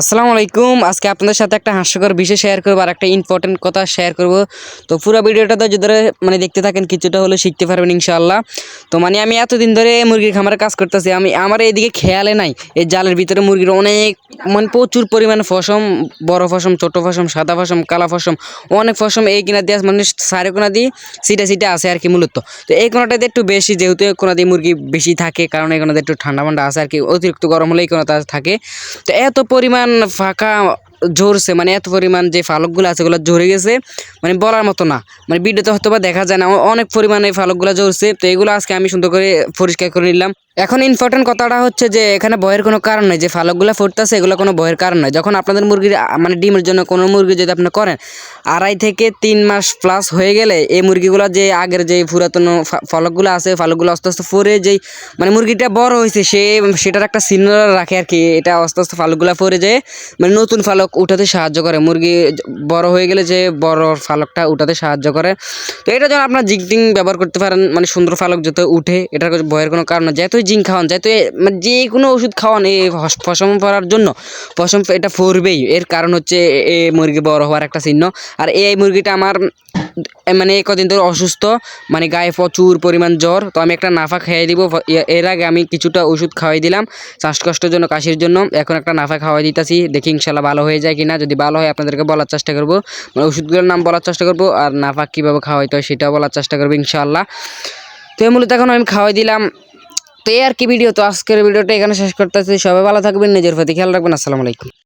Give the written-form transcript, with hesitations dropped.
আসসালামু আলাইকুম। আজকে আপনাদের সাথে একটা হাস্যকর বিষয় শেয়ার করবো আর একটা ইম্পর্টেন্ট কথা শেয়ার করব। তো পুরো ভিডিওটা তো যদি দেখতে থাকেন কিছুটা হলেও শিখতে পারবেন ইনশাআল্লাহ। তো আমি এতদিন ধরে মুরগির খামারে কাজ করতেছি, আমার এইদিকে খেয়ালে নাই এই জালের ভিতরে মুরগির অনেক প্রচুর পরিমাণে ফসম, বড় ফসম, ছোট ফসম, সাদা ফসম, কালা ফসম, অনেক ফসম এই কিনা দিয়ে সারে কোনা দিয়ে সিটা সিটা আছে আর কি মূলত। তো এই কোনাটাতে একটু বেশি, যেহেতু এই কোনা দিয়ে মুরগি বেশি থাকে, কারণ এই কোনাতে একটু ঠান্ডা মান্ডা আছে আর কি, অতিরিক্ত গরম হলে এই কোনাটা থাকে। তো এত পরিমাণ ফাঁকা ঝরছে, এত পরিমাণ যে ফালকগুলো আছে ওগুলো ঝরে গেছে, বলার মতো না। ভিডিওতে হয়তো বা দেখা যায় না, অনেক পরিমাণে ফালকগুলো ঝরছে। তো এগুলো আজকে আমি সুন্দর করে পরিষ্কার করে নিলাম। এখন ইম্পর্টেন্ট কথাটা হচ্ছে যে এখানে ভয়ের কোনো কারণ নেই, যে ফালকগুলো ফুটতেছে এগুলো কোনো ভয়ের কারণ নয়। যখন আপনাদের মুরগির ডিমের জন্য কোনো মুরগি যদি আপনি করেন 2.5 থেকে 3 মাস প্লাস হয়ে গেলে এই মুরগিগুলো যে আগের যে পুরাতন ফলকগুলো আছে, ফালকগুলো আস্তে আস্তে ফরে যেই মুরগিটা বড় হয়েছে সেটার একটা চিহ্ন রাখে আর কি। এটা আস্তে আস্তে ফালকগুলো ফরে যায়, নতুন ফালক উঠাতে সাহায্য করে। মুরগি বড় হয়ে গেলে যে বড় ফালকটা উঠাতে সাহায্য করে। তো এটা যেন আপনার জিঙ্কটিং ব্যবহার করতে পারেন, সুন্দর ফালক যত উঠে, এটার ভয়ের কোনো কারণ নেই। যেহেতু জিঙ্ক খাওয়ান, যেহেতু যে কোনো ওষুধ খাওয়ান এই পশম পড়ার জন্য, পশম এটা ফরবেই। এর কারণ হচ্ছে এই মুরগি বড় হওয়ার একটা চিহ্ন। আর এই মুরগিটা আমার এই কদিন ধরে অসুস্থ, গায়ে প্রচুর পরিমাণ জ্বর। তো আমি একটা নাফা খাইয়ে দিব। এর আগে আমি কিছুটা ওষুধ খাওয়াই দিলাম শ্বাসকষ্টের জন্য, কাশির জন্য। এখন একটা নাফা খাওয়াই দিতেছি, দেখি ইনশাল্লাহ ভালো হয়ে যায় কিনা। যদি ভালো হয় আপনাদেরকে বলার চেষ্টা করবো, ওষুধগুলোর নাম বলার চেষ্টা করবো, আর নাফা কীভাবে খাওয়াইতে হয় সেটাও বলার চেষ্টা করবো ইনশাল্লাহ। তো মূলত এখন আমি খাওয়াই দিলাম। তো এই আর কি ভিডিও। তো আজকের ভিডিওটা এখানে শেষ করতেছি। সবাই ভালো থাকবেন, নিজের প্রতি খেয়াল রাখবেন। আসসালামু আলাইকুম।